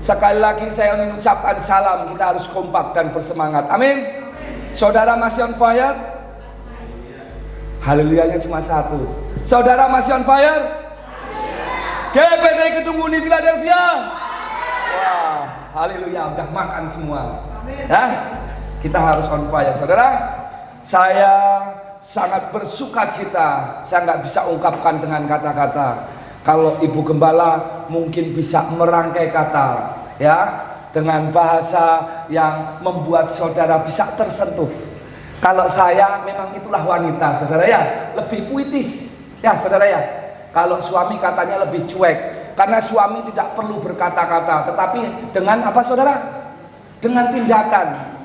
Sekali lagi saya ingin ucapkan salam. Kita harus kompak dan bersemangat. Amin. Saudara masih on fire? Haleluyanya cuma satu. Saudara masih on fire? GPD Gedung Uni Philadelphia. Wah, haleluya, udah makan semua. Ya, kita harus on fire, saudara. Saya sangat bersuka cita. Saya nggak bisa ungkapkan dengan kata-kata. Kalau Ibu Gembala mungkin bisa merangkai kata, ya, dengan bahasa yang membuat saudara bisa tersentuh. Kalau saya memang itulah wanita, saudara ya, lebih puitis, ya saudara ya. Kalau suami katanya lebih cuek, karena suami tidak perlu berkata-kata, tetapi dengan apa saudara? Dengan tindakan.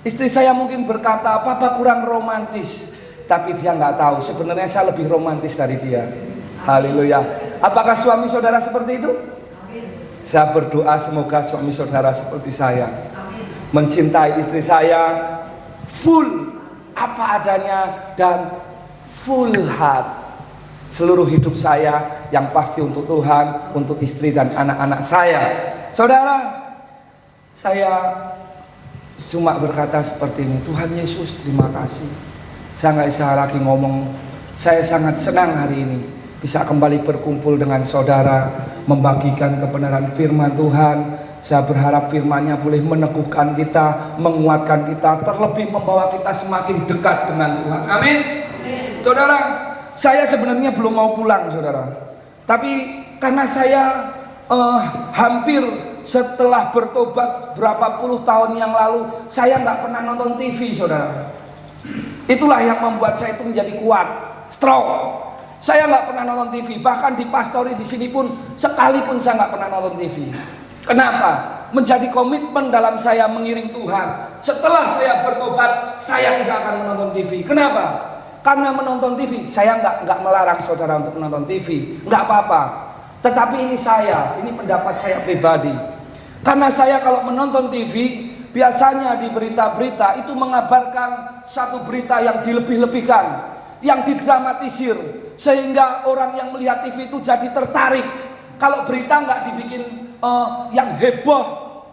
Istri saya mungkin berkata, papa kurang romantis, tapi dia nggak tahu sebenarnya saya lebih romantis dari dia. Haleluya. Apakah suami saudara seperti itu? Saya berdoa semoga suami saudara seperti saya. Mencintai istri saya full apa adanya dan full heart. Seluruh hidup saya yang pasti untuk Tuhan, untuk istri dan anak-anak saya. Saudara, saya cuma berkata seperti ini, Tuhan Yesus terima kasih. Saya nggak bisa lagi ngomong. Saya sangat senang hari ini bisa kembali berkumpul dengan saudara, membagikan kebenaran firman Tuhan. Saya berharap firman-Nya boleh meneguhkan kita, menguatkan kita, terlebih membawa kita semakin dekat dengan Tuhan. Amin. Saudara, saya sebenarnya belum mau pulang, saudara. Tapi karena saya hampir setelah bertobat berapa puluh tahun yang lalu, saya nggak pernah nonton TV, saudara. Itulah yang membuat saya itu menjadi kuat, strong. Saya nggak pernah nonton TV, bahkan di pastori di sini pun sekalipun saya nggak pernah nonton TV. Kenapa? Menjadi komitmen dalam saya mengiring Tuhan. Setelah saya bertobat, saya tidak akan menonton TV. Kenapa? Karena menonton TV, saya nggak melarang saudara untuk menonton TV, nggak apa-apa. Tetapi ini pendapat saya pribadi. Karena saya kalau menonton TV, biasanya di berita-berita itu mengabarkan satu berita yang dilebih-lebihkan, yang didramatisir, sehingga orang yang melihat TV itu jadi tertarik. Kalau berita nggak dibikin yang heboh,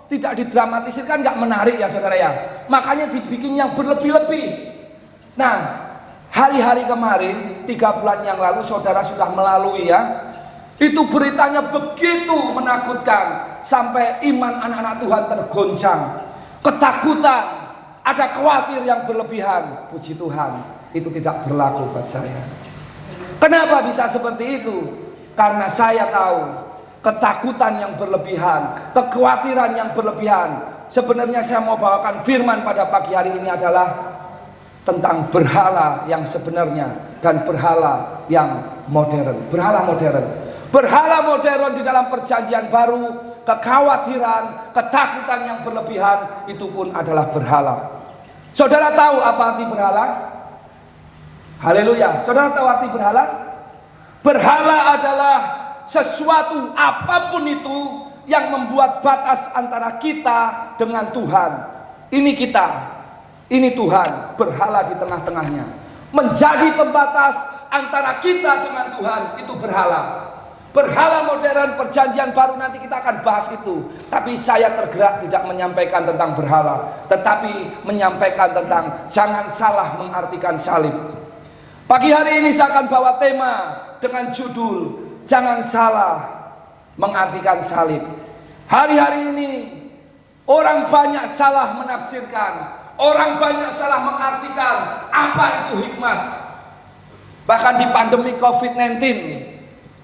tidak didramatisir kan nggak menarik ya saudara ya. Makanya dibikin yang berlebih-lebih. Nah, hari-hari kemarin 3 bulan yang lalu saudara sudah melalui ya. Itu beritanya begitu menakutkan sampai iman anak-anak Tuhan tergoncang. Ketakutan, ada khawatir yang berlebihan. Puji Tuhan, itu tidak berlaku buat saya. Kenapa bisa seperti itu? Karena saya tahu ketakutan yang berlebihan, kekhawatiran yang berlebihan. Sebenarnya saya mau bawakan firman pada pagi hari ini adalah tentang berhala yang sebenarnya dan berhala yang modern. Berhala modern di dalam perjanjian baru, kekhawatiran, ketakutan yang berlebihan, itu pun adalah berhala. Saudara tahu apa arti berhala? Haleluya. Saudara tahu arti berhala? Berhala adalah sesuatu apapun itu yang membuat batas antara kita dengan Tuhan. Ini kita, ini Tuhan, berhala di tengah-tengahnya. Menjadi pembatas antara kita dengan Tuhan, itu berhala. Berhala modern perjanjian baru nanti kita akan bahas itu. Tapi saya tergerak tidak menyampaikan tentang berhala, tetapi menyampaikan tentang jangan salah mengartikan salib. Pagi hari ini saya akan bawa tema dengan judul jangan salah mengartikan salib. Hari-hari ini orang banyak salah menafsirkan, orang banyak salah mengartikan apa itu hikmat. Bahkan di pandemi COVID-19,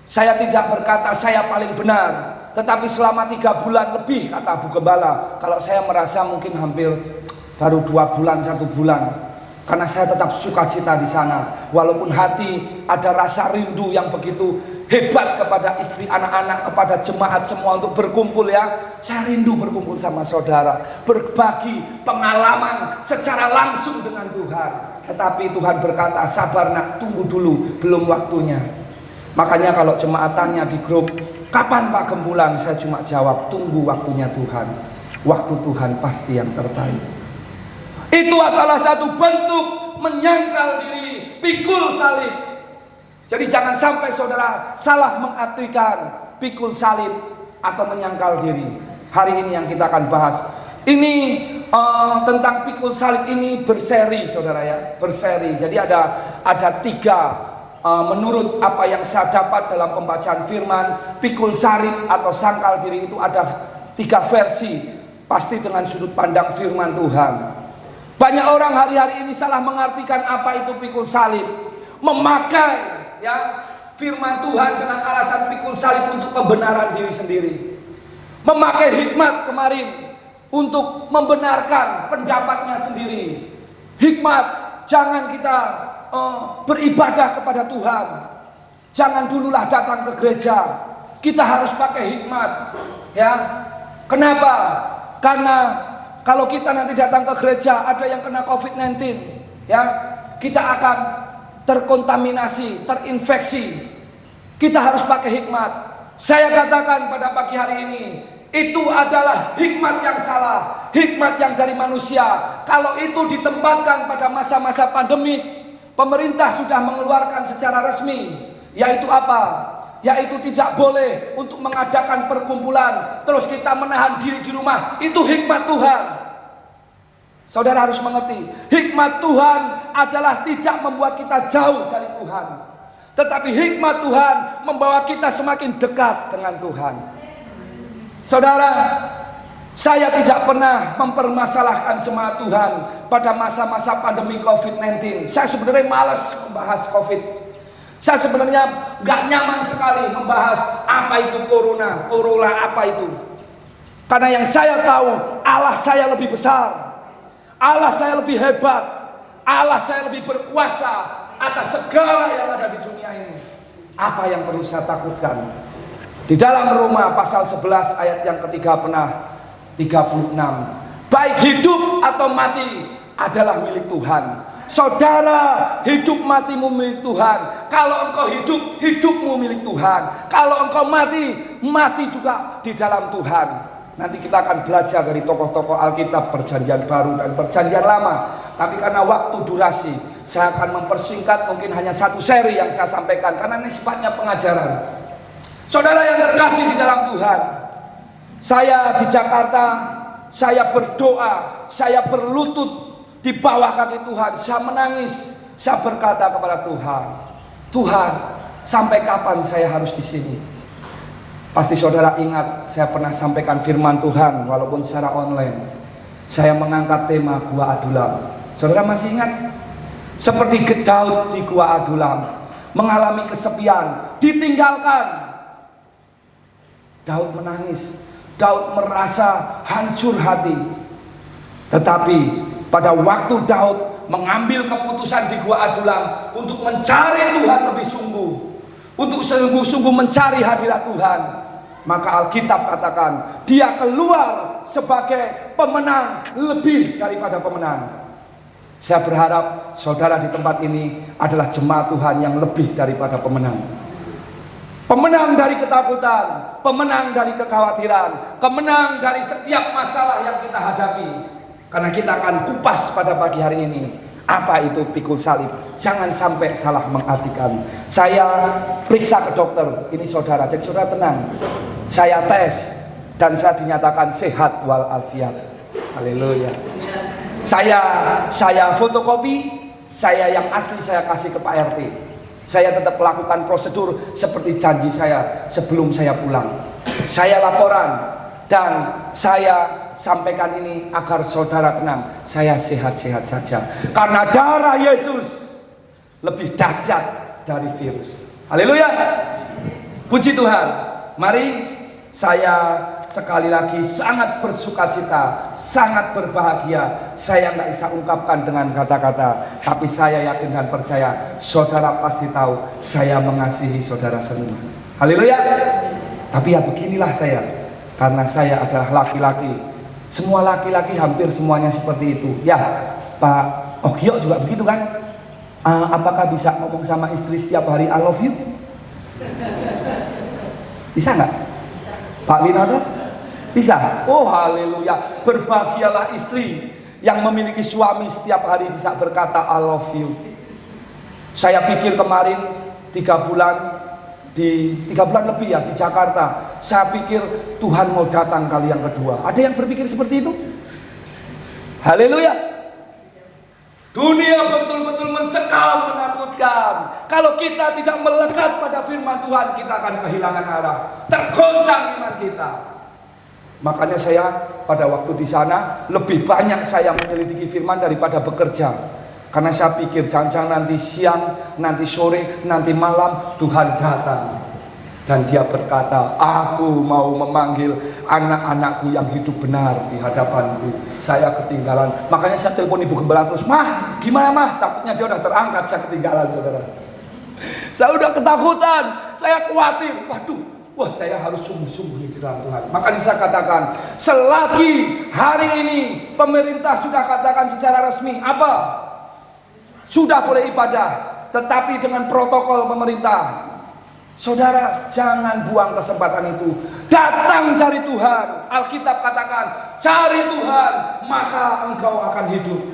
saya tidak berkata saya paling benar, tetapi selama 3 bulan lebih, kata Bu Gembala, kalau saya merasa mungkin hampir baru 2 bulan, 1 bulan, karena saya tetap sukacita di sana. Walaupun hati ada rasa rindu yang begitu hebat kepada istri, anak-anak, kepada jemaat semua untuk berkumpul ya. Saya rindu berkumpul sama saudara, berbagi pengalaman secara langsung dengan Tuhan. Tetapi Tuhan berkata, sabar nak, tunggu dulu, belum waktunya. Makanya kalau jemaat tanya di grup, kapan Pak Gembulan? Saya cuma jawab, tunggu waktunya Tuhan. Waktu Tuhan pasti yang terbaik. Itu adalah satu bentuk menyangkal diri, pikul salib. Jadi jangan sampai saudara salah mengartikan pikul salib atau menyangkal diri. hari ini yang kita akan bahas. Ini tentang pikul salib ini berseri, saudara ya, berseri. Jadi ada tiga, menurut apa yang saya dapat dalam pembacaan firman, pikul salib atau sangkal diri itu ada tiga versi, pasti dengan sudut pandang firman Tuhan. Banyak orang hari-hari ini salah mengartikan apa itu pikul salib, memakai ya firman Tuhan dengan alasan pikul salib untuk pembenaran diri sendiri, memakai hikmat kemarin untuk membenarkan pendapatnya sendiri. Hikmat, jangan kita beribadah kepada Tuhan, jangan dululah datang ke gereja, kita harus pakai hikmat ya. Kenapa? Karena kalau kita nanti datang ke gereja ada yang kena COVID-19 ya, kita akan terkontaminasi, terinfeksi. Kita harus pakai hikmat. Saya katakan pada pagi hari ini, itu adalah hikmat yang salah, hikmat yang dari manusia. Kalau itu ditempatkan pada masa-masa pandemi, pemerintah sudah mengeluarkan secara resmi, yaitu apa? Yaitu tidak boleh untuk mengadakan perkumpulan, terus kita menahan diri di rumah. Itu hikmat Tuhan. Saudara harus mengerti, hikmat Tuhan adalah tidak membuat kita jauh dari Tuhan, tetapi hikmat Tuhan membawa kita semakin dekat dengan Tuhan. Saudara, saya tidak pernah mempermasalahkan jemaat Tuhan pada masa-masa pandemi COVID-19. Saya sebenarnya malas membahas COVID. Saya sebenarnya gak nyaman sekali membahas apa itu corona apa itu. Karena yang saya tahu, Allah saya lebih besar, Allah saya lebih hebat, Allah saya lebih berkuasa atas segala yang ada di dunia ini. Apa yang perlu saya takutkan? Di dalam Roma pasal 11 ayat yang ketiga pernah 36, baik hidup atau mati adalah milik Tuhan. Saudara, hidup matimu milik Tuhan. Kalau engkau hidup, hidupmu milik Tuhan. Kalau engkau mati, mati juga di dalam Tuhan. Nanti kita akan belajar dari tokoh-tokoh Alkitab Perjanjian Baru dan Perjanjian Lama. Tapi karena waktu durasi, saya akan mempersingkat, mungkin hanya satu seri yang saya sampaikan, karena ini sifatnya pengajaran. Saudara yang terkasih di dalam Tuhan, saya di Jakarta, saya berdoa, saya berlutut di bawah kaki Tuhan, saya menangis, saya berkata kepada Tuhan, Tuhan, sampai kapan saya harus di sini? Pasti saudara ingat, saya pernah sampaikan firman Tuhan walaupun secara online. Saya mengangkat tema Gua Adulam. Saudara masih ingat? Seperti Daud di Gua Adulam, mengalami kesepian, ditinggalkan. Daud menangis, Daud merasa hancur hati. Tetapi pada waktu Daud mengambil keputusan di Gua Adulam untuk mencari Tuhan lebih sungguh, untuk sungguh-sungguh mencari hadirat Tuhan, maka Alkitab katakan dia keluar sebagai pemenang lebih daripada pemenang. Saya berharap saudara di tempat ini adalah jemaat Tuhan yang lebih daripada pemenang. Pemenang dari ketakutan, pemenang dari kekhawatiran, kemenang dari setiap masalah yang kita hadapi. Karena kita akan kupas pada pagi hari ini, apa itu pikul salib. Jangan sampai salah mengartikan. Saya periksa ke dokter, ini saudara, jadi saudara tenang. Saya tes dan saya dinyatakan sehat walafiat. Haleluya. Saya fotokopi, saya yang asli saya kasih ke Pak RT. Saya tetap melakukan prosedur seperti janji saya sebelum saya pulang. Saya laporan dan saya sampaikan ini agar saudara tenang. Saya sehat-sehat saja. Karena darah Yesus lebih dahsyat dari virus. Haleluya. Puji Tuhan. Mari saya sekali lagi sangat bersukacita, sangat berbahagia. Saya nggak bisa ungkapkan dengan kata-kata, tapi saya yakin dan percaya saudara pasti tahu saya mengasihi saudara semua. Haleluya. Tapi ya beginilah saya, karena saya adalah laki-laki. Semua laki-laki hampir semuanya seperti itu. Ya, Pak Ogyo juga begitu kan? Apakah bisa ngomong sama istri setiap hari I love you? Bisa nggak? Pak Winoto? Bisa? Oh haleluya. Berbahagialah istri yang memiliki suami setiap hari bisa berkata I love you. Saya pikir kemarin 3 bulan di 3 bulan lebih ya di Jakarta. Saya pikir Tuhan mau datang kali yang kedua. Ada yang berpikir seperti itu? Haleluya. Dunia betul-betul mencekam, menakutkan. Kalau kita tidak melekat pada firman Tuhan, kita akan kehilangan arah, tergoncang iman kita. Makanya saya pada waktu di sana lebih banyak saya menyelidiki firman daripada bekerja. Karena saya pikir jangan-jangan nanti siang, nanti sore, nanti malam Tuhan datang. Dan dia berkata, aku mau memanggil anak-anakku yang hidup benar di hadapanku. Saya ketinggalan. Makanya saya telepon ibu gembala terus, mah gimana mah? Takutnya dia udah terangkat, saya ketinggalan saudara. Saya udah ketakutan, saya khawatir. Waduh, wah saya harus sungguh-sungguh di dalam Tuhan. Makanya saya katakan, selagi hari ini pemerintah sudah katakan secara resmi, apa? Sudah boleh ibadah, tetapi dengan protokol pemerintah. Saudara, jangan buang kesempatan itu. Datang cari Tuhan. Alkitab katakan, cari Tuhan, maka engkau akan hidup.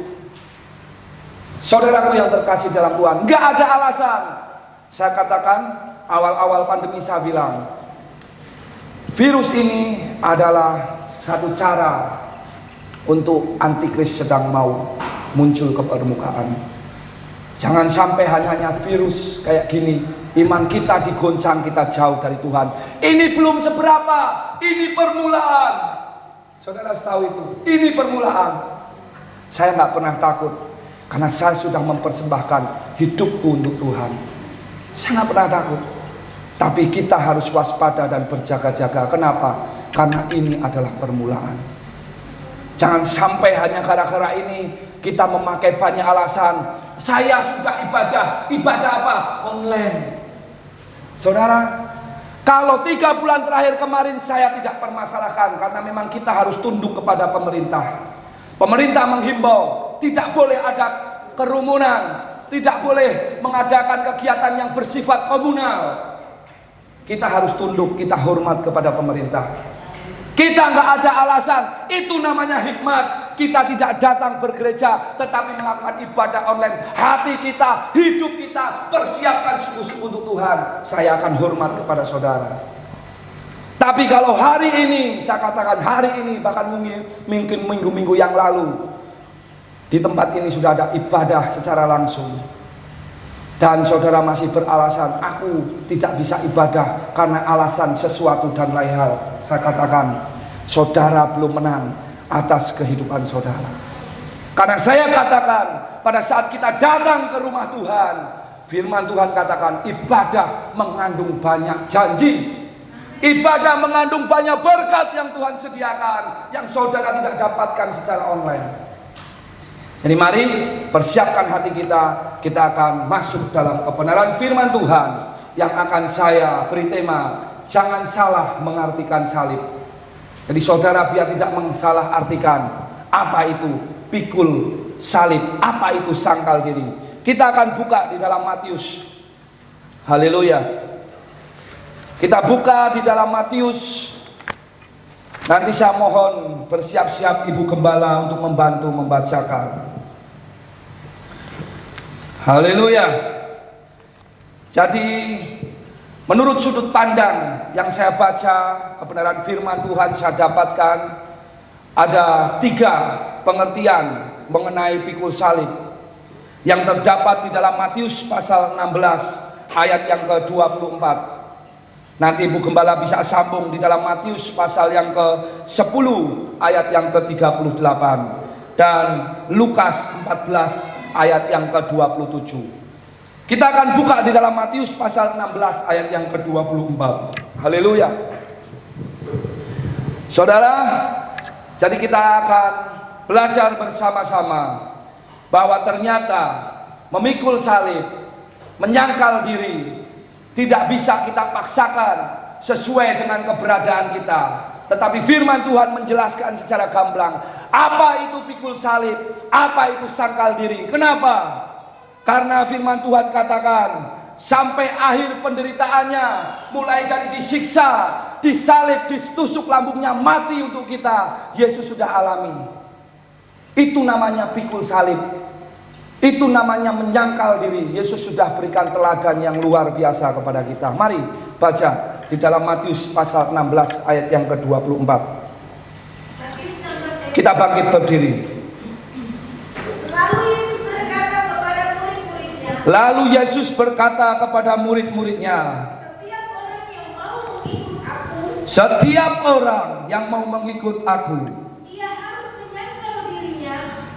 Saudaraku yang terkasih dalam Tuhan, gak ada alasan. Saya katakan, awal-awal pandemi saya bilang, virus ini adalah satu cara untuk antikris sedang mau muncul ke permukaan. Jangan sampai hanya virus kayak gini, iman kita digoncang, kita jauh dari Tuhan. Ini belum seberapa, ini permulaan. Saudara tahu itu, ini permulaan. Saya nggak pernah takut, karena saya sudah mempersembahkan hidupku untuk Tuhan. Saya nggak pernah takut. Tapi kita harus waspada dan berjaga-jaga. Kenapa? Karena ini adalah permulaan. Jangan sampai hanya gara-gara ini kita memakai banyak alasan. Saya sudah ibadah apa? Online. Saudara, kalau 3 bulan terakhir kemarin saya tidak permasalahkan, karena memang kita harus tunduk kepada pemerintah. Pemerintah menghimbau tidak boleh ada kerumunan, tidak boleh mengadakan kegiatan yang bersifat komunal. Kita harus tunduk, kita hormat kepada pemerintah. Kita nggak ada alasan, itu namanya hikmat. Kita tidak datang bergereja, tetapi melakukan ibadah online. Hati kita, hidup kita, persiapkan sungguh-sungguh untuk Tuhan. Saya akan hormat kepada saudara. Tapi kalau hari ini, saya katakan hari ini, bahkan mungkin minggu-minggu yang lalu, di tempat ini sudah ada ibadah secara langsung. Dan saudara masih beralasan, aku tidak bisa ibadah karena alasan sesuatu dan lain hal. Saya katakan, saudara belum menang atas kehidupan saudara. Karena saya katakan, pada saat kita datang ke rumah Tuhan, firman Tuhan katakan, ibadah mengandung banyak janji. Ibadah mengandung banyak berkat yang Tuhan sediakan, yang saudara tidak dapatkan secara online. Jadi mari persiapkan hati kita, kita akan masuk dalam kebenaran firman Tuhan yang akan saya beri tema, jangan salah mengartikan salib. Jadi saudara biar tidak mensalah artikan apa itu pikul salib, apa itu sangkal diri. Kita akan buka di dalam Matius. Haleluya. Kita buka di dalam Matius. Nanti saya mohon bersiap-siap Ibu Gembala untuk membantu membacakan. Haleluya. Jadi menurut sudut pandang yang saya baca kebenaran firman Tuhan, saya dapatkan ada 3 pengertian mengenai pikul salib yang terdapat di dalam Matius pasal 16 ayat yang ke-24. Nanti Ibu Gembala bisa sambung di dalam Matius pasal yang ke-10 ayat yang ke-38 dan Lukas 14 ayat yang ke-27. Kita akan buka di dalam Matius pasal 16 ayat yang ke-24. Haleluya. Saudara, jadi kita akan belajar bersama-sama bahwa ternyata memikul salib, menyangkal diri, tidak bisa kita paksakan sesuai dengan keberadaan kita. Tetapi firman Tuhan menjelaskan secara gamblang apa itu pikul salib, apa itu sangkal diri. Kenapa? Karena firman Tuhan katakan sampai akhir penderitaannya, mulai dari disiksa, disalib, ditusuk lambungnya, mati untuk kita, Yesus sudah alami. Itu namanya pikul salib. Itu namanya menyangkal diri. Yesus sudah berikan teladan yang luar biasa kepada kita. Mari baca di dalam Matius pasal 16 ayat yang ke-24. Kita bangkit berdiri. Lalu Yesus berkata kepada murid-muridnya, setiap orang yang mau mengikut aku,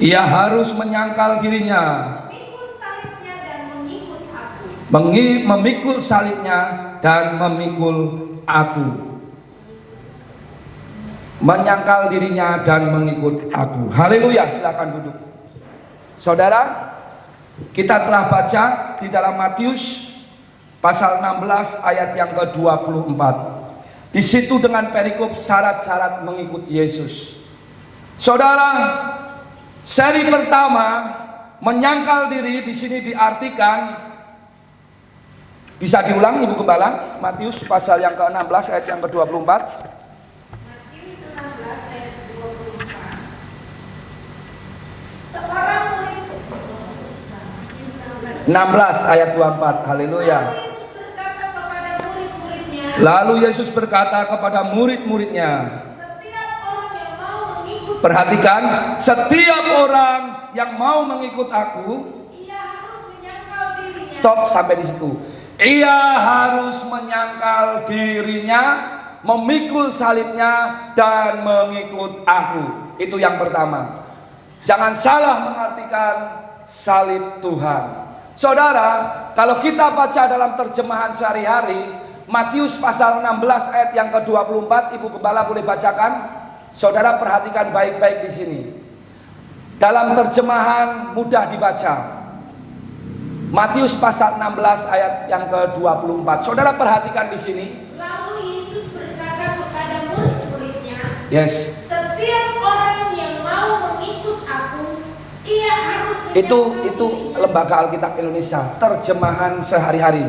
ia harus menyangkal dirinya, memikul salibnya dan memikul aku. Menyangkal dirinya dan mengikut aku. Haleluya, silakan duduk. Saudara, kita telah baca di dalam Matius pasal 16 ayat yang ke-24. Di situ dengan perikop syarat-syarat mengikut Yesus. Saudara, seri pertama menyangkal diri di sini diartikan, bisa diulang Ibu Gembala, Matius pasal yang ke-16 ayat yang ke-24. Matius 16 ayat 24. Seorang murid 16 ayat 24. Haleluya. Lalu Yesus berkata kepada murid-muridnya, perhatikan, setiap orang yang mau mengikut aku, ia harus menyangkal dirinya. Stop sampai di situ. Ia harus menyangkal dirinya, memikul salibnya dan mengikut aku. Itu yang pertama. Jangan salah mengartikan salib Tuhan. Saudara, kalau kita baca dalam terjemahan sehari-hari, Matius pasal 16 ayat yang ke-24, Ibu Gembala boleh bacakan? Saudara perhatikan baik-baik di sini. Dalam terjemahan mudah dibaca. Matius pasal 16 ayat yang ke-24. Saudara perhatikan di sini. Lalu Yesus berkata kepada murid-muridnya, Yes. setiap orang yang mau mengikut aku, ia harus menyangkal Itu dirinya. Lembaga Alkitab Indonesia, terjemahan sehari-hari.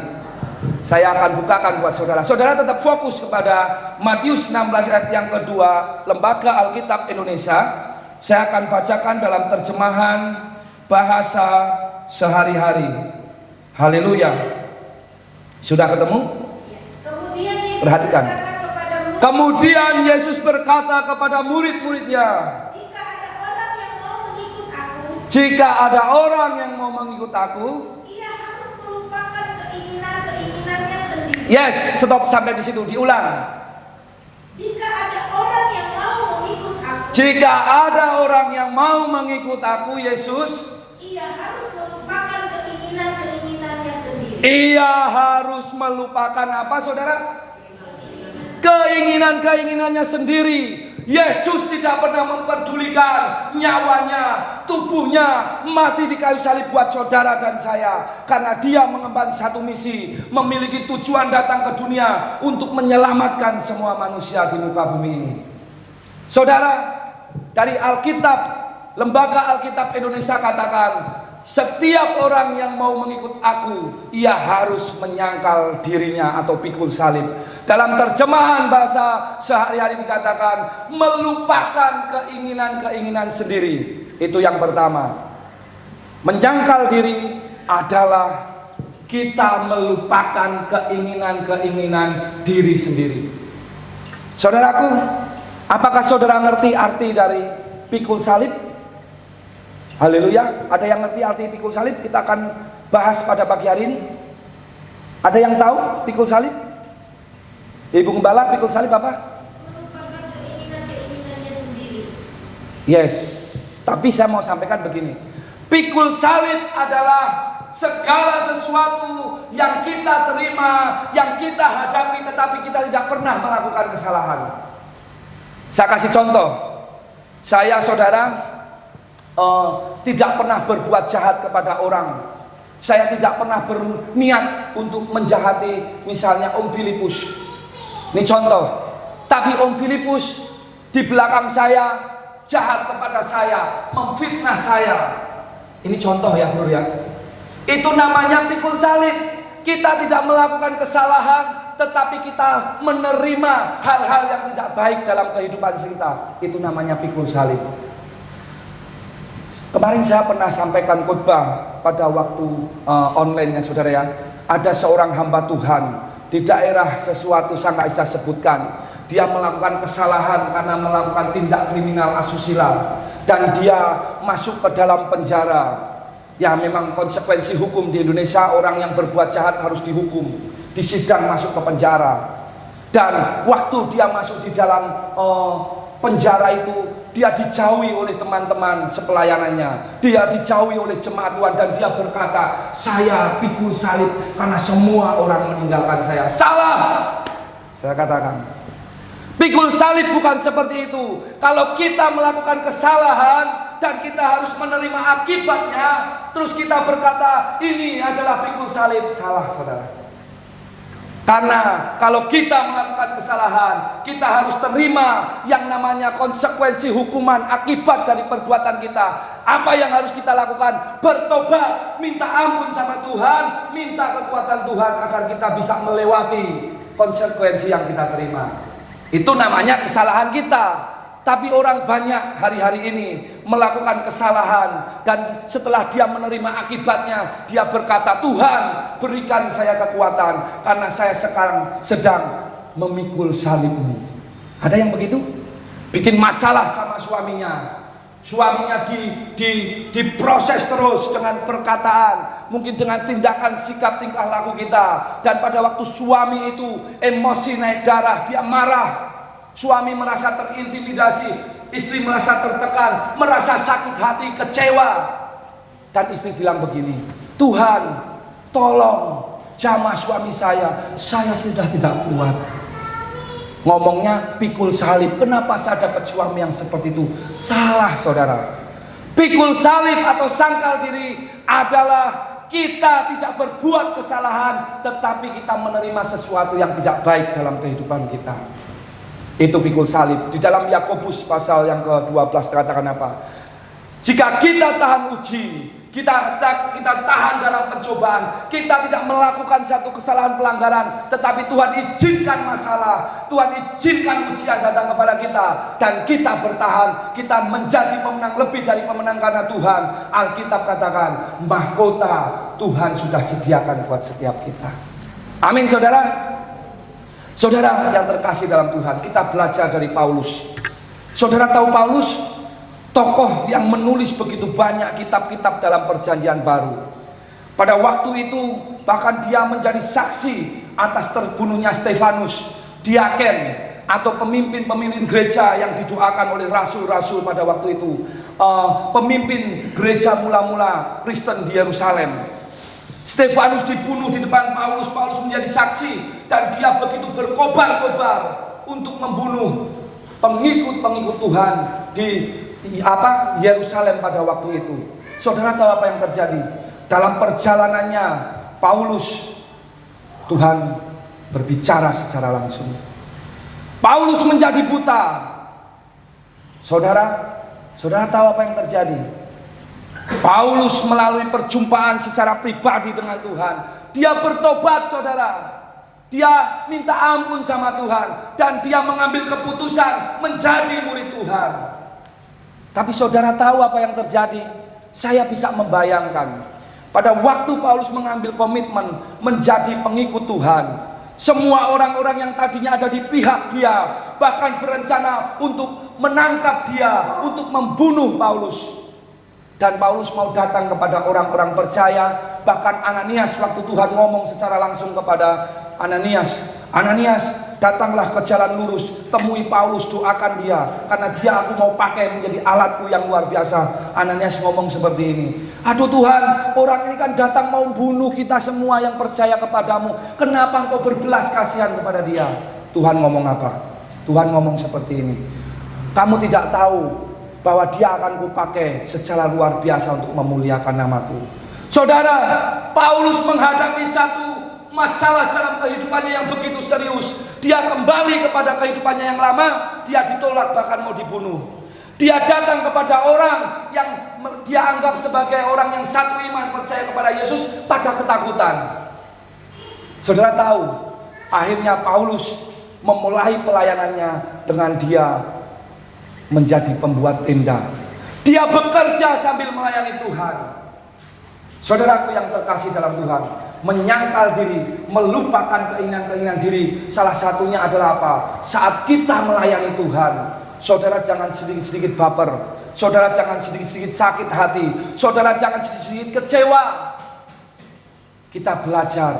Saya akan bukakan buat saudara. Saudara tetap fokus kepada Matius 16 ayat yang kedua, Lembaga Alkitab Indonesia. Saya akan bacakan dalam terjemahan bahasa sehari-hari. Haleluya. Sudah ketemu? Kemudian Yesus Perhatikan. berkata kepada murid, Kemudian Yesus berkata kepada murid-muridnya, jika ada orang yang mau mengikut aku, jika ada orang yang mau mengikut aku, ia harus melupakan keinginan-keinginannya sendiri. yes, stop sampai di situ, diulang. Jika ada orang yang mau mengikut aku, Jika ada orang yang mau mengikut aku, Yesus, ia harus melupakan keinginan-keinginannya sendiri. ia harus melupakan apa, saudara? Keinginan-keinginannya sendiri. Yesus tidak pernah memperdulikan nyawanya, tubuhnya mati di kayu salib buat saudara dan saya, karena dia mengemban satu misi, memiliki tujuan datang ke dunia untuk menyelamatkan semua manusia di muka bumi ini. Saudara, dari Alkitab, Lembaga Alkitab Indonesia katakan, setiap orang yang mau mengikut aku, ia harus menyangkal dirinya atau pikul salib. Dalam terjemahan bahasa sehari-hari dikatakan melupakan keinginan-keinginan sendiri. Itu yang pertama. Menyangkal diri adalah kita melupakan keinginan-keinginan diri sendiri. Saudaraku, apakah saudara ngerti arti dari pikul salib? Haleluya. Ada yang ngerti arti pikul salib? Kita akan bahas pada pagi hari ini. Ada yang tahu pikul salib? Ibu Gembala, pikul salib apa? Melupakan keinginan-keinginannya sendiri. Yes, tapi saya mau sampaikan begini. Pikul salib adalah segala sesuatu yang kita terima, yang kita hadapi, tetapi kita tidak pernah melakukan kesalahan. Saya kasih contoh. Saya, saudara, tidak pernah berbuat jahat kepada orang. Saya tidak pernah berniat untuk menjahati misalnya Om Filipus. Ini contoh. Tapi Om Filipus di belakang saya jahat kepada saya, memfitnah saya. Ini contoh ya, Bro ya. Itu namanya pikul salib. Kita tidak melakukan kesalahan, tetapi kita menerima hal-hal yang tidak baik dalam kehidupan kita. Itu namanya pikul salib. Kemarin saya pernah sampaikan khotbah pada waktu online-nya, saudara ya. Ada seorang hamba Tuhan, di daerah sesuatu saya nggak bisa sebutkan. Dia melakukan kesalahan karena melakukan tindak kriminal asusila dan dia masuk ke dalam penjara. Ya memang konsekuensi hukum di Indonesia, orang yang berbuat jahat harus dihukum, disidang masuk ke penjara. Dan waktu dia masuk di dalam penjara itu, dia dijauhi oleh teman-teman sepelayanannya, dia dijauhi oleh jemaat Tuhan, dan dia berkata, saya pikul salib karena semua orang meninggalkan saya. Salah. Saya katakan, pikul salib bukan seperti itu. Kalau kita melakukan kesalahan dan kita harus menerima akibatnya, terus kita berkata ini adalah pikul salib, salah saudara. Karena kalau kita melakukan kesalahan, kita harus terima yang namanya konsekuensi hukuman akibat dari perbuatan kita. Apa yang harus kita lakukan? Bertobat, minta ampun sama Tuhan, minta kekuatan Tuhan agar kita bisa melewati konsekuensi yang kita terima. Itu namanya kesalahan kita. Tapi orang banyak hari-hari ini melakukan kesalahan, dan setelah dia menerima akibatnya, dia berkata, Tuhan berikan saya kekuatan karena saya sekarang sedang memikul salibmu. Ada yang begitu? Bikin masalah sama suaminya. Suaminya diproses terus dengan perkataan, mungkin dengan tindakan, sikap, tingkah laku kita. Dan pada waktu suami itu emosi naik darah, dia marah. Suami merasa terintimidasi, istri merasa tertekan, merasa sakit hati, kecewa. Dan istri bilang begini, Tuhan tolong jamah suami saya sudah tidak kuat. Ngomongnya pikul salib. Kenapa saya dapat suami yang seperti itu? Salah saudara. Pikul salib atau sangkal diri adalah kita tidak berbuat kesalahan, tetapi kita menerima sesuatu yang tidak baik dalam kehidupan kita. Itu pikul salib. Di dalam Yakobus pasal yang ke-12 dikatakan apa? Jika kita tahan uji, kita tahan dalam pencobaan, kita tidak melakukan satu kesalahan pelanggaran, tetapi Tuhan izinkan masalah, Tuhan izinkan ujian datang kepada kita, dan kita bertahan, kita menjadi pemenang, lebih dari pemenang karena Tuhan. Alkitab katakan, mahkota Tuhan sudah sediakan buat setiap kita. Amin saudara. Saudara yang terkasih dalam Tuhan, kita belajar dari Paulus. Saudara tahu Paulus, tokoh yang menulis begitu banyak kitab-kitab dalam perjanjian baru. Pada waktu itu bahkan dia menjadi saksi atas terbunuhnya Stefanus, diaken atau pemimpin-pemimpin gereja yang didoakan oleh rasul-rasul pada waktu itu. Pemimpin gereja mula-mula Kristen di Yerusalem. Stefanus dibunuh di depan Paulus. Paulus menjadi saksi, dan dia begitu berkobar-kobar untuk membunuh pengikut-pengikut Tuhan di Yerusalem pada waktu itu. Saudara tahu apa yang terjadi? Dalam perjalanannya Paulus, Tuhan berbicara secara langsung. Paulus menjadi buta. Saudara tahu apa yang terjadi? Paulus melalui perjumpaan secara pribadi dengan Tuhan, dia bertobat saudara. Dia minta ampun sama Tuhan, dan dia mengambil keputusan menjadi murid Tuhan. Tapi saudara tahu apa yang terjadi? Saya bisa membayangkan pada waktu Paulus mengambil komitmen menjadi pengikut Tuhan, semua orang-orang yang tadinya ada di pihak dia bahkan berencana untuk menangkap dia, untuk membunuh Paulus. Dan Paulus mau datang kepada orang-orang percaya. Bahkan Ananias, waktu Tuhan ngomong secara langsung kepada Ananias, datanglah ke jalan lurus, temui Paulus, doakan dia, karena dia aku mau pakai menjadi alatku yang luar biasa. Ananias ngomong seperti ini, aduh Tuhan, orang ini kan datang mau bunuh kita semua yang percaya kepadamu, kenapa engkau berbelas kasihan kepada dia? Tuhan ngomong apa? Tuhan ngomong seperti ini, kamu tidak tahu bahwa dia akan kupakai secara luar biasa untuk memuliakan namaku. Saudara, Paulus menghadapi satu masalah dalam kehidupannya yang begitu serius. Dia kembali kepada kehidupannya yang lama, dia ditolak bahkan mau dibunuh. Dia datang kepada orang yang dia anggap sebagai orang yang satu iman, percaya kepada Yesus, pada ketakutan. Saudara tahu, akhirnya Paulus memulai pelayanannya dengan dia menjadi pembuat tenda. Dia bekerja sambil melayani Tuhan. Saudaraku yang terkasih dalam Tuhan, menyangkal diri, melupakan keinginan-keinginan diri. Salah satunya adalah apa? Saat kita melayani Tuhan, saudara jangan sedikit-sedikit baper, saudara jangan sedikit-sedikit sakit hati, saudara jangan sedikit-sedikit kecewa. Kita belajar,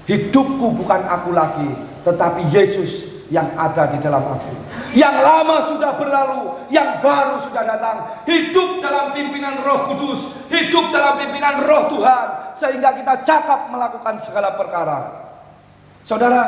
hidupku bukan aku lagi, tetapi Yesus yang ada di dalam aku. Yang lama sudah berlalu, yang baru sudah datang. Hidup dalam pimpinan Roh Kudus, hidup dalam pimpinan Roh Tuhan, sehingga kita cakap melakukan segala perkara. Saudara,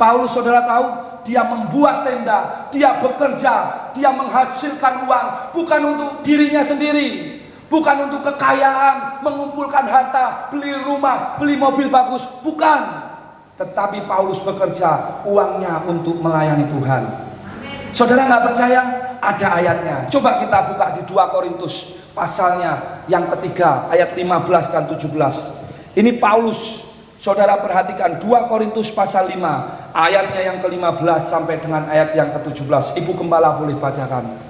Paulus saudara tahu, dia membuat tenda, dia bekerja, dia menghasilkan uang bukan untuk dirinya sendiri, bukan untuk kekayaan, mengumpulkan harta, beli rumah, beli mobil bagus, bukan. Tetapi Paulus bekerja, uangnya untuk melayani Tuhan. Saudara nggak percaya? Ada ayatnya. Coba kita buka di 2 Korintus pasalnya yang ketiga, ayat 15 dan 17. Ini Paulus. Saudara perhatikan 2 Korintus pasal 5, ayatnya yang ke-15 sampai dengan ayat yang ke-17. Ibu Gembala boleh bacakan.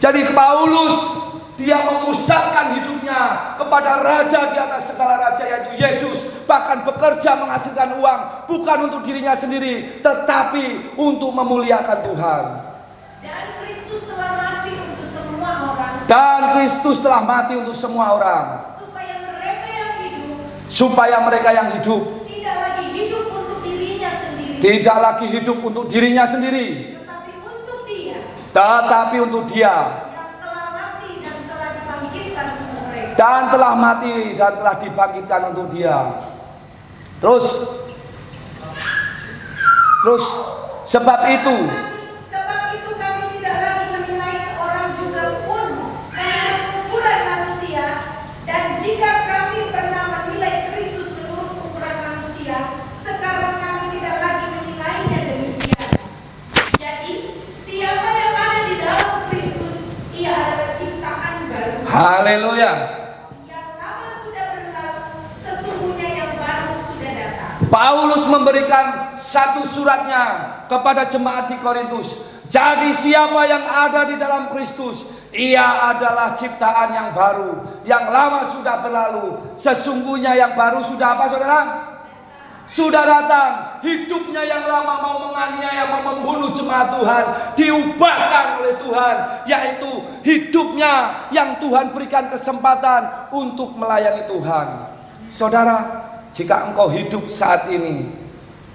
Jadi Paulus, dia memusatkan hidupnya kepada raja di atas segala raja, yaitu Yesus. Bahkan bekerja menghasilkan uang bukan untuk dirinya sendiri, tetapi untuk memuliakan Tuhan. Dan Kristus telah mati untuk semua orang. Dan Kristus telah mati untuk semua orang. Supaya mereka yang hidup tidak lagi hidup untuk dirinya sendiri. Tidak lagi hidup untuk dirinya sendiri. Tetapi untuk Dia. Tetapi untuk Dia. Dan telah mati dan telah dibangkitkan untuk Dia. Terus sebab itu kami tidak lagi menilai seorang juga pun menurut ukuran manusia, dan jika kami pernah menilai Kristus menurut ukuran manusia, sekarang kami tidak lagi menilainya demikian. Jadi siapa yang ada di dalam Kristus, ia adalah ciptaan baru. Haleluya. Paulus memberikan satu suratnya kepada jemaat di Korintus. Jadi siapa yang ada di dalam Kristus, ia adalah ciptaan yang baru. Yang lama sudah berlalu, sesungguhnya yang baru sudah apa saudara? Sudah datang. Hidupnya yang lama mau menganiaya, mau membunuh jemaat Tuhan, diubahkan oleh Tuhan, yaitu hidupnya yang Tuhan berikan kesempatan untuk melayani Tuhan. Saudara, jika engkau hidup saat ini,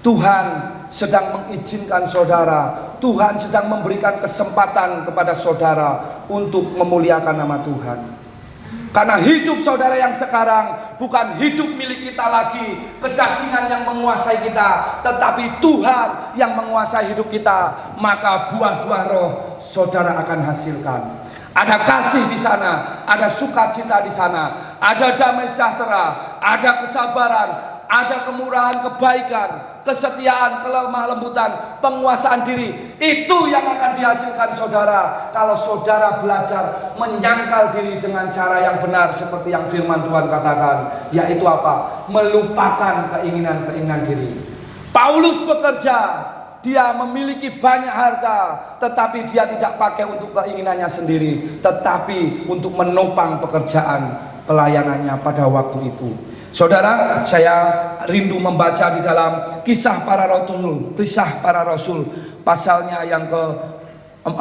Tuhan sedang mengizinkan saudara, Tuhan sedang memberikan kesempatan kepada saudara untuk memuliakan nama Tuhan. Karena hidup saudara yang sekarang bukan hidup milik kita lagi, kedagingan yang menguasai kita, tetapi Tuhan yang menguasai hidup kita. Maka buah-buah roh saudara akan hasilkan. Ada kasih di sana, ada sukacita di sana, ada damai sejahtera, ada kesabaran, ada kemurahan, kebaikan, kesetiaan, kelemah lembutan, penguasaan diri. Itu yang akan dihasilkan saudara kalau saudara belajar menyangkal diri dengan cara yang benar, seperti yang firman Tuhan katakan, yaitu apa? Melupakan keinginan-keinginan diri. Paulus bekerja, dia memiliki banyak harta, tetapi dia tidak pakai untuk keinginannya sendiri, tetapi untuk menopang pekerjaan pelayanannya pada waktu itu. Saudara, saya rindu membaca di dalam Kisah Para Rasul, pasalnya yang ke 20,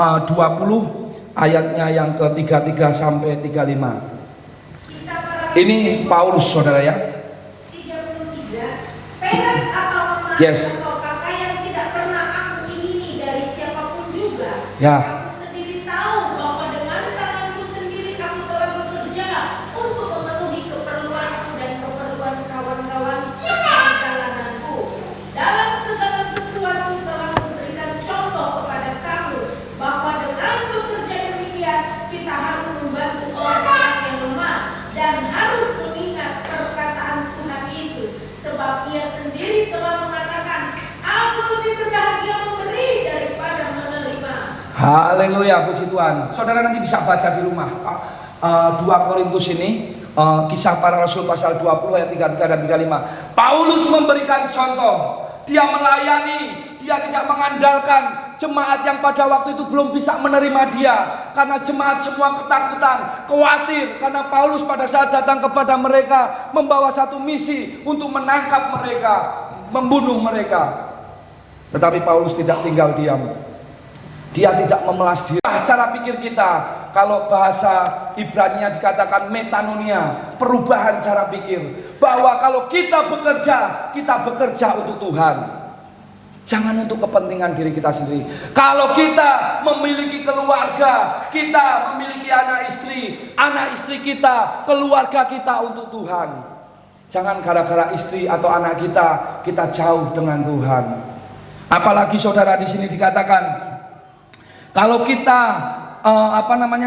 ayatnya yang ke 33 sampai 35. Ini Paulus saudara ya. 33. Perak atau emas Yes. atau pakaian tidak pernah aku ingini dari siapapun juga. Ya. Aku sendiri tahu bahwa dengan tanganku sendiri aku telah bekerja untuk memenuhi keperluanku dan keperluan kawan-kawan serta perjalananku. Dalam segala sesuatu telah memberikan contoh kepada kamu bahwa dengan bekerja demikian kita harus membantu orang-orang yang lemah dan harus mengingat perkataan Tuhan Yesus, sebab Ia sendiri telah mengatakan, aku lebih berbahagia memberi daripada menerima. Haleluya, puji Tuhan. Saudara nanti bisa baca di rumah 2 Korintus ini, Kisah Para Rasul pasal 20 ayat 33 dan 35. Paulus memberikan contoh. Dia melayani, dia tidak mengandalkan jemaat yang pada waktu itu belum bisa menerima dia, karena jemaat semua ketakutan, khawatir, karena Paulus pada saat datang kepada mereka membawa satu misi untuk menangkap mereka, membunuh mereka. Tetapi Paulus tidak tinggal diam. Dia tidak memelas diri. Cara pikir kita, kalau bahasa Ibrani dikatakan metanonia, perubahan cara pikir, bahwa kalau kita bekerja untuk Tuhan. Jangan untuk kepentingan diri kita sendiri. Kalau kita memiliki keluarga, kita memiliki anak istri kita, keluarga kita untuk Tuhan. Jangan gara-gara istri atau anak kita jauh dengan Tuhan. Apalagi saudara di sini dikatakan, kalau kita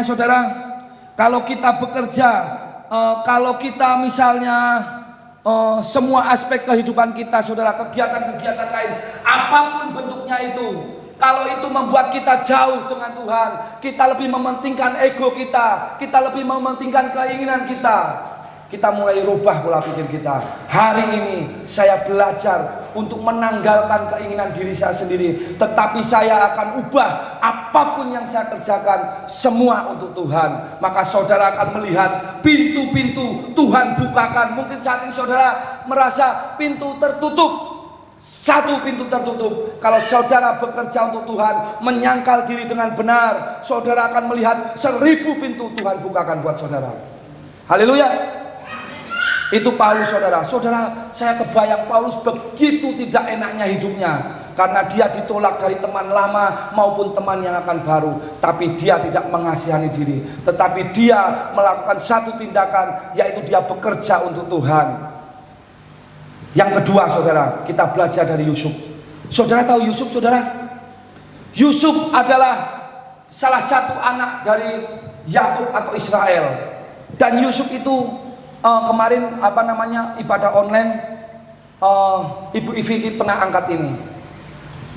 saudara, kalau kita bekerja, kalau kita misalnya semua aspek kehidupan kita, saudara, kegiatan-kegiatan lain, apapun bentuknya itu, kalau itu membuat kita jauh dengan Tuhan, kita lebih mementingkan ego kita lebih mementingkan keinginan kita mulai rubah pola pikir kita. Hari ini saya belajar untuk menanggalkan keinginan diri saya sendiri, tetapi saya akan ubah apapun yang saya kerjakan semua untuk Tuhan. Maka saudara akan melihat pintu-pintu Tuhan bukakan. Mungkin saat ini saudara merasa pintu tertutup, satu pintu tertutup. Kalau saudara bekerja untuk Tuhan, menyangkal diri dengan benar, saudara akan melihat 1000 pintu Tuhan bukakan buat saudara. Haleluya. Itu Paulus, saudara. Saya kebayang Paulus begitu tidak enaknya hidupnya, karena dia ditolak dari teman lama maupun teman yang akan baru. Tapi dia tidak mengasihani diri, tetapi dia melakukan satu tindakan, yaitu dia bekerja untuk Tuhan. Yang kedua, saudara, kita belajar dari Yusuf. Saudara tahu Yusuf, saudara? Yusuf adalah salah satu anak dari Yakub atau Israel. Dan Yusuf itu kemarin ibadah online, Ibu Ivi pernah angkat ini.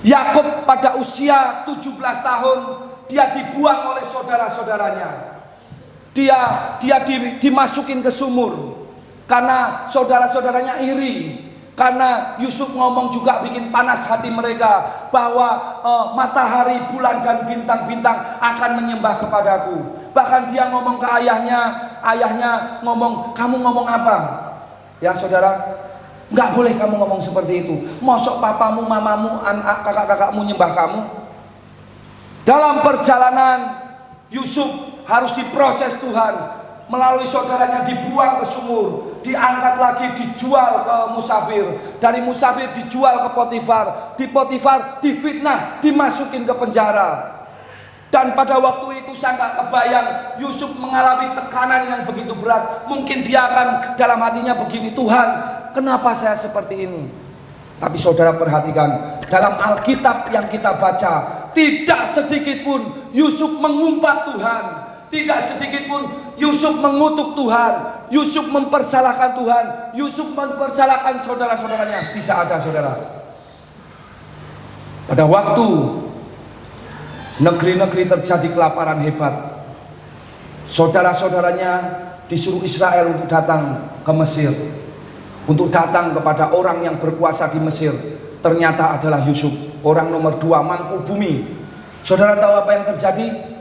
Yakub pada usia 17 tahun dia dibuang oleh saudara-saudaranya. Dia dimasukin ke sumur karena saudara-saudaranya iri. Karena Yusuf ngomong juga bikin panas hati mereka, bahwa matahari, bulan dan bintang-bintang akan menyembah kepadaku. Bahkan dia ngomong ke ayahnya ngomong, kamu ngomong apa? Ya saudara, nggak boleh kamu ngomong seperti itu. Mosok papamu, mamamu, anak, kakak-kakakmu nyembah kamu? Dalam perjalanan Yusuf harus diproses Tuhan. Melalui saudaranya dibuang ke sumur, diangkat lagi, dijual ke musafir, dari musafir dijual ke Potifar, di Potifar difitnah, dimasukin ke penjara. Dan pada waktu itu saya nggak kebayang Yusuf mengalami tekanan yang begitu berat. Mungkin dia akan dalam hatinya begini, Tuhan, kenapa saya seperti ini? Tapi saudara perhatikan, dalam Alkitab yang kita baca, tidak sedikit pun Yusuf mengumpat Tuhan. Tidak sedikit pun Yusuf mengutuk Tuhan, Yusuf mempersalahkan Tuhan, Yusuf mempersalahkan saudara-saudaranya. Tidak ada, saudara. Pada waktu negeri-negeri terjadi kelaparan hebat, saudara-saudaranya disuruh Israel untuk datang ke Mesir, untuk datang kepada orang yang berkuasa di Mesir. Ternyata adalah Yusuf, orang nomor 2, mangku bumi. Saudara tahu apa yang terjadi?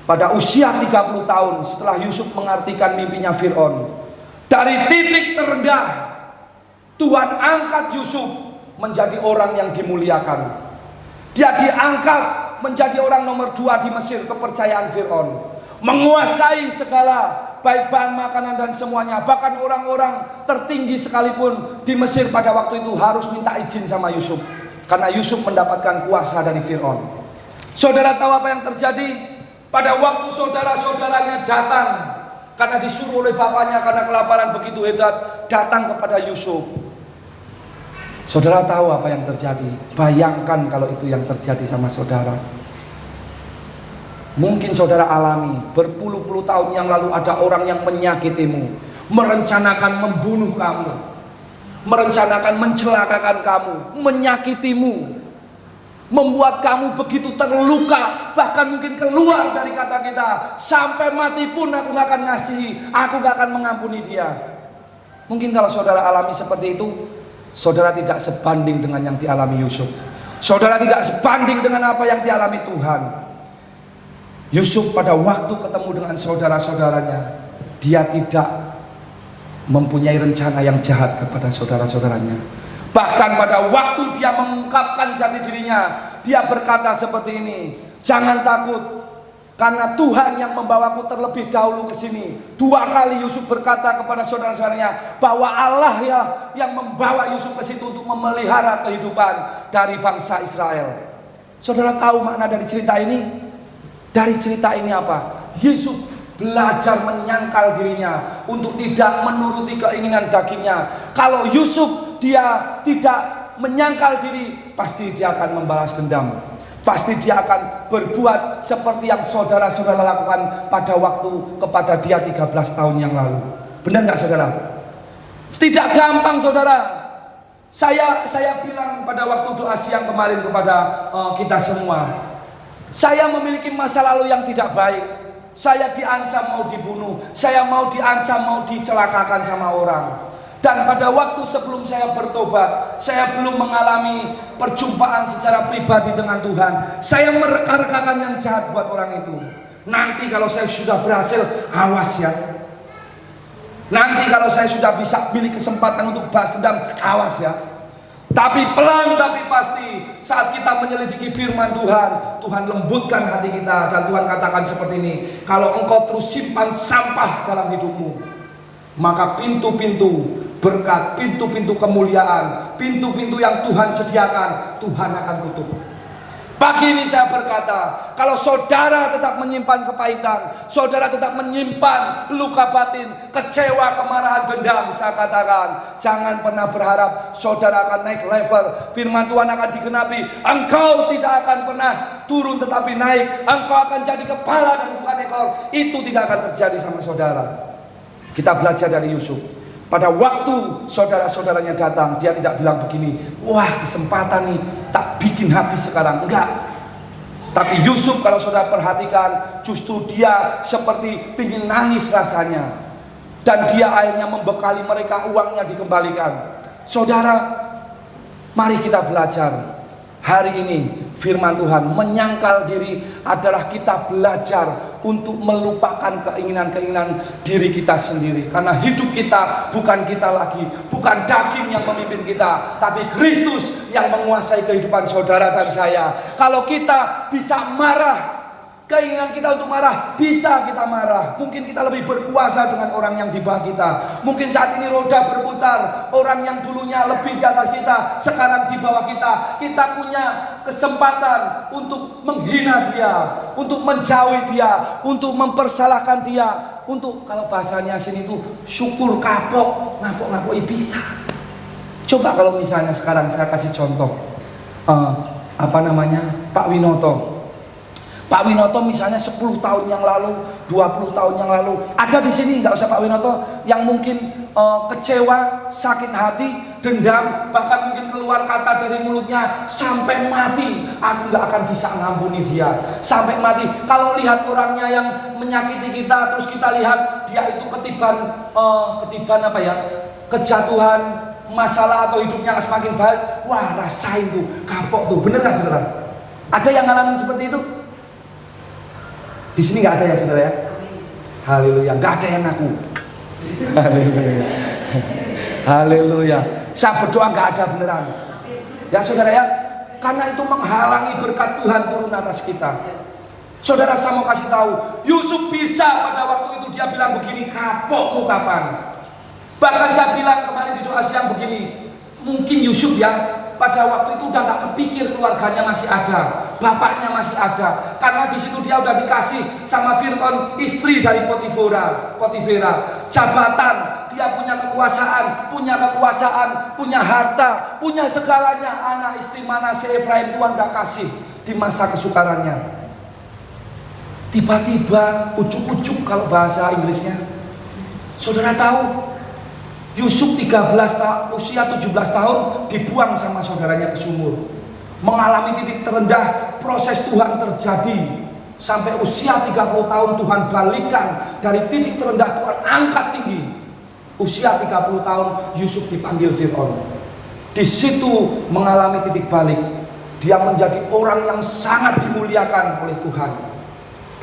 Pada usia 30 tahun setelah Yusuf mengartikan mimpinya Fir'aun, dari titik terendah Tuhan angkat Yusuf menjadi orang yang dimuliakan. Dia diangkat menjadi orang nomor 2 di Mesir, kepercayaan Fir'aun, menguasai segala, baik bahan makanan dan semuanya. Bahkan orang-orang tertinggi sekalipun di Mesir pada waktu itu harus minta izin sama Yusuf, karena Yusuf mendapatkan kuasa dari Fir'aun. Saudara tahu apa yang terjadi? Pada waktu saudara-saudaranya datang, karena disuruh oleh bapaknya, karena kelaparan begitu hebat, datang kepada Yusuf. Saudara tahu apa yang terjadi? Bayangkan kalau itu yang terjadi sama saudara. Mungkin saudara alami, berpuluh-puluh tahun yang lalu ada orang yang menyakitimu, merencanakan membunuh kamu, merencanakan mencelakakan kamu, menyakitimu, membuat kamu begitu terluka, bahkan mungkin keluar dari kata kita, sampai mati pun aku gak akan ngasihi, aku gak akan mengampuni dia. Mungkin kalau saudara alami seperti itu, saudara tidak sebanding dengan yang dialami Yusuf. Saudara, tidak sebanding dengan apa yang dialami Tuhan. Yusuf pada waktu ketemu dengan saudara-saudaranya, dia tidak mempunyai rencana yang jahat kepada saudara-saudaranya. Bahkan pada waktu dia mengungkapkan jati dirinya, dia berkata seperti ini, "Jangan takut, karena Tuhan yang membawaku terlebih dahulu ke sini." 2 kali Yusuf berkata kepada saudara-saudaranya bahwa Allah ya yang membawa Yusuf ke situ untuk memelihara kehidupan dari bangsa Israel. Saudara tahu makna dari cerita ini? Dari cerita ini apa? Yusuf belajar menyangkal dirinya untuk tidak menuruti keinginan dagingnya. Kalau Yusuf dia tidak menyangkal diri, pasti dia akan membalas dendam. Pasti dia akan berbuat seperti yang saudara-saudara lakukan pada waktu kepada dia 13 tahun yang lalu. Benar nggak saudara? Tidak gampang saudara. Saya bilang pada waktu doa siang kemarin kepada kita semua, saya memiliki masa lalu yang tidak baik. Saya diancam mau dibunuh, saya mau diancam mau dicelakakan sama orang. Dan pada waktu sebelum saya bertobat, saya belum mengalami perjumpaan secara pribadi dengan Tuhan. Saya mereka-rekakan yang jahat buat orang itu. Nanti kalau saya sudah berhasil, awas ya. Nanti kalau saya sudah bisa pilih kesempatan untuk balas dendam, awas ya. Tapi pelan tapi pasti, saat kita menyelidiki firman Tuhan, Tuhan lembutkan hati kita. Dan Tuhan katakan seperti ini, kalau engkau terus simpan sampah dalam hidupmu, maka pintu-pintu berkat, pintu-pintu kemuliaan, pintu-pintu yang Tuhan sediakan, Tuhan akan tutup. Pagi ini saya berkata, kalau saudara tetap menyimpan kepahitan, saudara tetap menyimpan luka batin, kecewa, kemarahan, dendam, saya katakan, jangan pernah berharap saudara akan naik level. Firman Tuhan akan digenapi, engkau tidak akan pernah turun tetapi naik, engkau akan jadi kepala dan bukan ekor. Itu tidak akan terjadi sama saudara. Kita belajar dari Yusuf. Pada waktu saudara-saudaranya datang, dia tidak bilang begini, wah kesempatan nih, tak bikin habis sekarang. Enggak. Tapi Yusuf kalau saudara perhatikan, justru dia seperti pingin nangis rasanya. Dan dia akhirnya membekali mereka, uangnya dikembalikan. Saudara, mari kita belajar. Hari ini firman Tuhan menyangkal diri adalah kita belajar untuk melupakan keinginan-keinginan diri kita sendiri. Karena hidup kita bukan kita lagi, bukan daging yang memimpin kita, tapi Kristus yang menguasai kehidupan saudara dan saya. Kalau kita bisa marah, keinginan kita untuk marah, bisa kita marah. Mungkin kita lebih berkuasa dengan orang yang di bawah kita. Mungkin saat ini roda berputar, orang yang dulunya lebih di atas kita, sekarang di bawah kita. Kita punya kesempatan untuk menghina dia, untuk menjauhi dia, untuk mempersalahkan dia, untuk kalau bahasanya sini itu syukur kapok, ngapok-ngapok bisa. Coba kalau misalnya sekarang saya kasih contoh, Pak Winoto. Pak Winoto misalnya 10 tahun yang lalu, 20 tahun yang lalu, ada di sini, nggak usah Pak Winoto, yang mungkin kecewa, sakit hati, dendam, bahkan mungkin keluar kata dari mulutnya sampai mati, aku nggak akan bisa mengampuni dia sampai mati. Kalau lihat orangnya yang menyakiti kita, terus kita lihat dia itu ketiban kejatuhan, masalah atau hidupnya semakin baik, wah rasain tuh, kapok tuh, bener nggak saudara? Ada yang ngalamin seperti itu? Di sini nggak ada ya saudara ya? Haleluya, nggak ada yang ngaku. Haleluya, haleluya. Saya berdoa nggak ada beneran. Ya saudara ya, karena itu menghalangi berkat Tuhan turun atas kita. Saudara, saya mau kasih tahu, Yusuf bisa pada waktu itu dia bilang begini, kapokmu kapan? Bahkan saya bilang kemarin di doa siang begini, mungkin Yusuf ya pada waktu itu udah gak kepikir keluarganya masih ada, bapaknya masih ada, karena di situ dia udah dikasih sama Fir'aun, istri dari Potifera, jabatan, dia punya kekuasaan, punya harta, punya segalanya, anak istri Manasye, Efraim, Tuhan udah kasih di masa kesukarannya. Tiba-tiba ujuk-ujuk kalau bahasa Inggrisnya, saudara tahu, Yusuf 13 tahun, usia 17 tahun dibuang sama saudaranya ke sumur. Mengalami titik terendah, proses Tuhan terjadi. Sampai usia 30 tahun Tuhan balikan, dari titik terendah Tuhan angkat tinggi. Usia 30 tahun Yusuf dipanggil Fir'aun. Di situ mengalami titik balik. Dia menjadi orang yang sangat dimuliakan oleh Tuhan.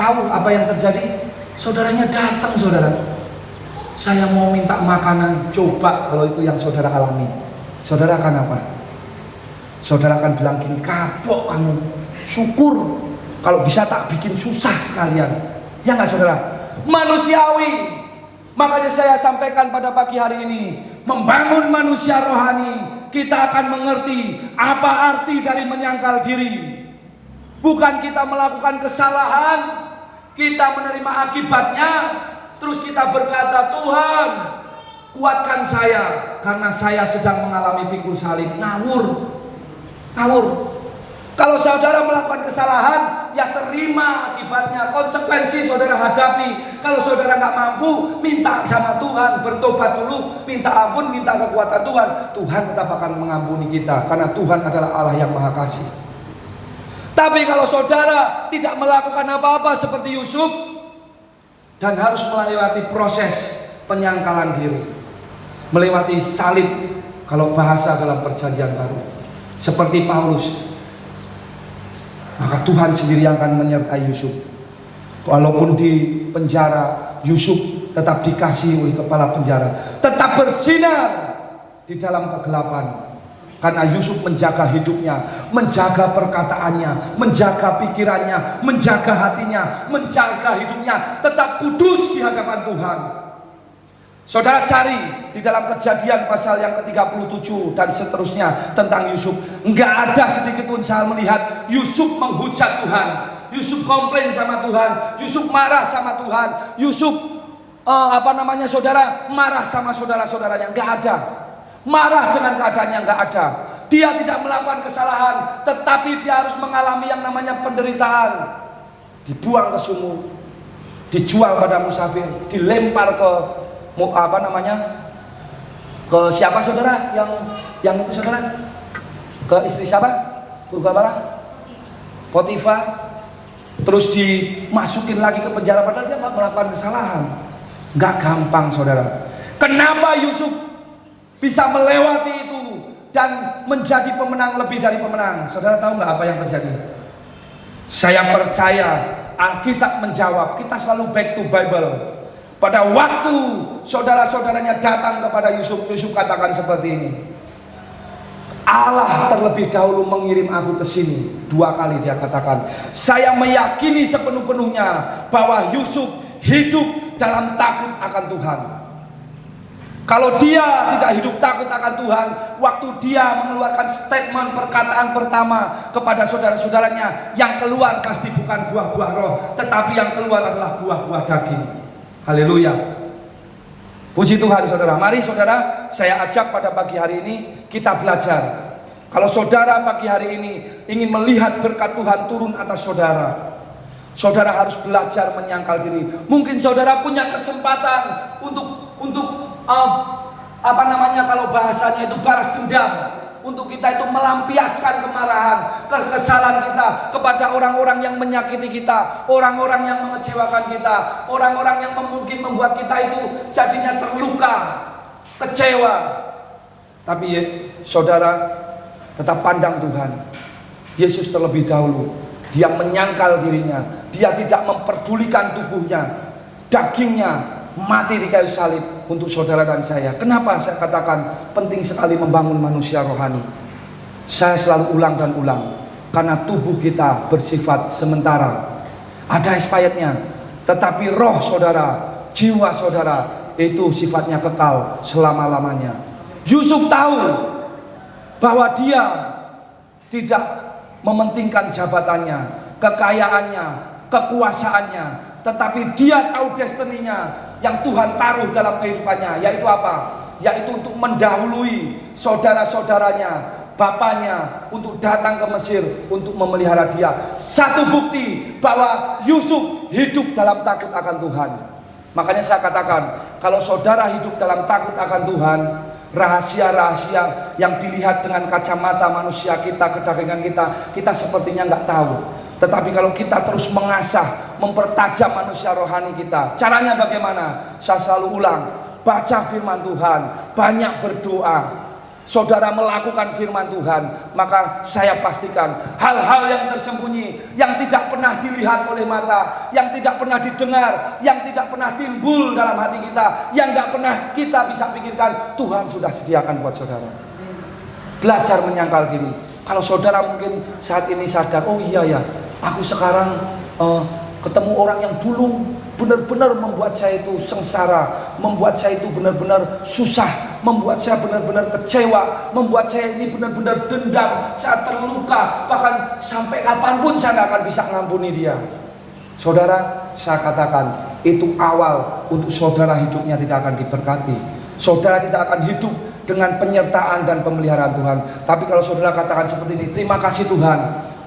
Tahu apa yang terjadi? Saudaranya datang, saudara. Saya mau minta makanan, coba kalau itu yang saudara alami. Saudara akan apa? Saudara akan bilang gini, kapok kamu, syukur kalau bisa tak bikin susah sekalian. Ya nggak saudara? Manusiawi. Makanya saya sampaikan pada pagi hari ini, membangun manusia rohani, kita akan mengerti apa arti dari menyangkal diri. Bukan kita melakukan kesalahan, kita menerima akibatnya, terus kita berkata, Tuhan kuatkan saya karena saya sedang mengalami pikul salib. Ngawur. Kalau saudara melakukan kesalahan, ya terima akibatnya, konsekuensi saudara hadapi. Kalau saudara nggak mampu, minta sama Tuhan, bertobat dulu, minta ampun, minta kekuatan Tuhan. Tuhan tetap akan mengampuni kita, karena Tuhan adalah Allah yang Maha Kasih. Tapi kalau saudara tidak melakukan apa-apa seperti Yusuf, dan harus melewati proses penyangkalan diri, melewati salib, kalau bahasa dalam perjanjian baru, seperti Paulus, maka Tuhan sendiri akan menyertai Yusuf. Walaupun di penjara, Yusuf tetap dikasihi oleh kepala penjara, tetap bersinar di dalam kegelapan. Karena Yusuf menjaga hidupnya, menjaga perkataannya, menjaga pikirannya, menjaga hatinya, menjaga hidupnya, tetap kudus di hadapan Tuhan. Saudara cari di dalam Kejadian pasal yang ke-37 dan seterusnya tentang Yusuf. Enggak ada sedikit pun saya melihat Yusuf menghujat Tuhan, Yusuf komplain sama Tuhan, Yusuf marah sama Tuhan, Yusuf saudara marah sama saudara-saudaranya. Enggak ada. Marah dengan keadaannya, enggak ada. Dia tidak melakukan kesalahan, tetapi dia harus mengalami yang namanya penderitaan. Dibuang ke sumur, dijual pada musafir, dilempar ke ke siapa saudara? Yang itu saudara? Ke istri siapa? Potifar. Terus dimasukin lagi ke penjara, padahal dia melakukan kesalahan. Enggak gampang saudara. Kenapa Yusuf bisa melewati itu dan menjadi pemenang lebih dari pemenang? Saudara tahu nggak apa yang terjadi? Saya percaya Alkitab menjawab. Kita selalu back to Bible. Pada waktu saudara-saudaranya datang kepada Yusuf, Yusuf katakan seperti ini, Allah terlebih dahulu mengirim aku ke sini. 2 kali dia katakan, saya meyakini sepenuh-penuhnya bahwa Yusuf hidup dalam takut akan Tuhan. Kalau dia tidak hidup takut akan Tuhan, waktu dia mengeluarkan statement perkataan pertama kepada saudara-saudaranya, yang keluar pasti bukan buah-buah roh, tetapi yang keluar adalah buah-buah daging. Haleluya. Puji Tuhan saudara. Mari saudara, saya ajak pada pagi hari ini kita belajar. Kalau saudara pagi hari ini ingin melihat berkat Tuhan turun atas saudara, saudara harus belajar menyangkal diri. Mungkin saudara punya kesempatan untuk kalau bahasanya itu balas dendam, untuk kita itu melampiaskan kemarahan, kekesalan kita kepada orang-orang yang menyakiti kita, orang-orang yang mengecewakan kita, orang-orang yang mungkin membuat kita itu jadinya terluka, kecewa. Tapi saudara tetap pandang Tuhan. Yesus terlebih dahulu, dia menyangkal dirinya, dia tidak memperdulikan tubuhnya, dagingnya mati di kayu salib untuk saudara dan saya. Kenapa saya katakan penting sekali membangun manusia rohani? Saya selalu ulang dan ulang, karena tubuh kita bersifat sementara, ada expirednya, tetapi roh saudara, jiwa saudara itu sifatnya kekal selama-lamanya. Yusuf tahu bahwa dia tidak mementingkan jabatannya, kekayaannya, kekuasaannya, tetapi dia tahu destininya yang Tuhan taruh dalam kehidupannya, yaitu apa? Yaitu untuk mendahului saudara-saudaranya, bapaknya, untuk datang ke Mesir untuk memelihara dia. Satu bukti bahwa Yusuf hidup dalam takut akan Tuhan. Makanya saya katakan, kalau saudara hidup dalam takut akan Tuhan, rahasia-rahasia yang dilihat dengan kacamata manusia kita, kedagingan kita sepertinya nggak tahu. Tetapi kalau kita terus mengasah, mempertajam manusia rohani kita, caranya bagaimana? Saya selalu ulang, baca firman Tuhan, banyak berdoa. saudara melakukan firman Tuhan, maka saya pastikan hal-hal yang tersembunyi, yang tidak pernah dilihat oleh mata, yang tidak pernah didengar, yang tidak pernah timbul dalam hati kita, yang tidak pernah kita bisa pikirkan, Tuhan sudah sediakan buat saudara. Belajar menyangkal diri. Kalau saudara mungkin saat ini sadar, oh iya ya, aku sekarang ketemu orang yang dulu benar-benar membuat saya itu sengsara, membuat saya itu benar-benar susah, membuat saya benar-benar kecewa, membuat saya ini benar-benar dendam, saya terluka, bahkan sampai kapanpun saya tidak akan bisa ngampuni dia. Saudara, saya katakan itu awal untuk saudara hidupnya tidak akan diberkati. Saudara tidak akan hidup dengan penyertaan dan pemeliharaan Tuhan. Tapi kalau saudara katakan seperti ini, terima kasih Tuhan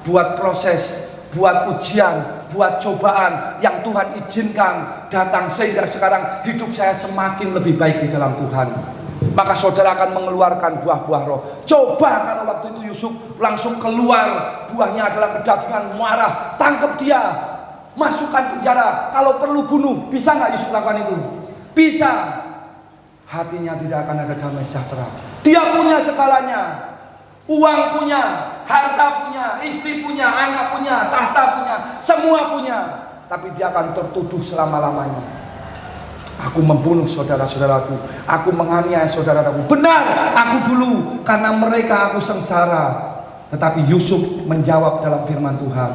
buat proses, buat ujian, buat cobaan yang Tuhan izinkan datang, sehingga sekarang hidup saya semakin lebih baik di dalam Tuhan. Maka saudara akan mengeluarkan buah-buah roh. Coba kalau waktu itu Yusuf langsung keluar, buahnya adalah kedagingan, marah, tangkap dia, masukkan penjara, kalau perlu bunuh. Bisa nggak Yusuf lakukan itu? Bisa. Hatinya tidak akan ada damai sejahtera. Dia punya segalanya, uang punya, harta punya, istri punya, anak punya, tahta punya, semua punya. Tapi dia akan tertuduh selama-lamanya. Aku membunuh saudara-saudaraku, aku menganiaya saudaraku. Benar, aku dulu, karena mereka aku sengsara. Tetapi Yusuf menjawab dalam firman Tuhan,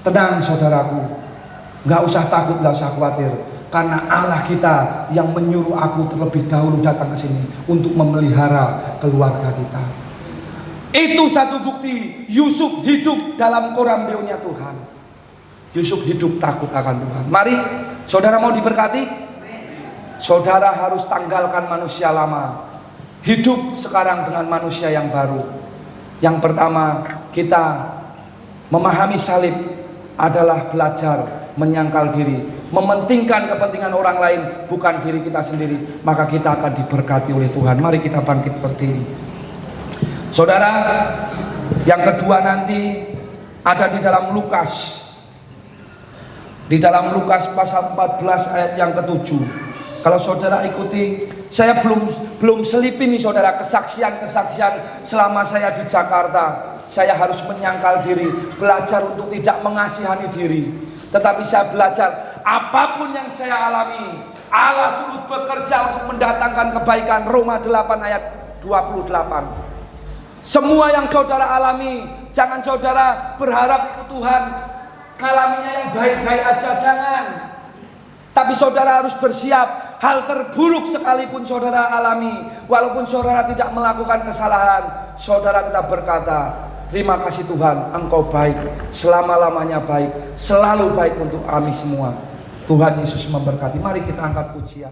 tenang saudaraku, gak usah takut, gak usah khawatir, karena Allah kita yang menyuruh aku terlebih dahulu datang ke sini untuk memelihara keluarga kita. Itu satu bukti Yusuf hidup dalam koramdeonya Tuhan. Yusuf hidup takut akan Tuhan. Mari, saudara mau diberkati? Saudara harus tanggalkan manusia lama. Hidup sekarang dengan manusia yang baru. Yang pertama, kita memahami salib adalah belajar menyangkal diri, mementingkan kepentingan orang lain, bukan diri kita sendiri. Maka kita akan diberkati oleh Tuhan. Mari kita bangkit berdiri. Saudara, yang kedua nanti ada di dalam Lukas. Di dalam Lukas pasal 14 ayat yang ke-7. Kalau saudara ikuti, saya belum selipin nih saudara kesaksian-kesaksian selama saya di Jakarta. Saya harus menyangkal diri, belajar untuk tidak mengasihani diri. Tetapi saya belajar, apapun yang saya alami, Allah turut bekerja untuk mendatangkan kebaikan. Roma 8 ayat 28. Semua yang saudara alami, jangan saudara berharap ikut Tuhan ngalaminya yang baik-baik aja, jangan. Tapi saudara harus bersiap, hal terburuk sekalipun saudara alami, walaupun saudara tidak melakukan kesalahan, saudara tetap berkata, terima kasih Tuhan, Engkau baik, selama-lamanya baik, selalu baik untuk kami semua. Tuhan Yesus memberkati. Mari kita angkat pujian.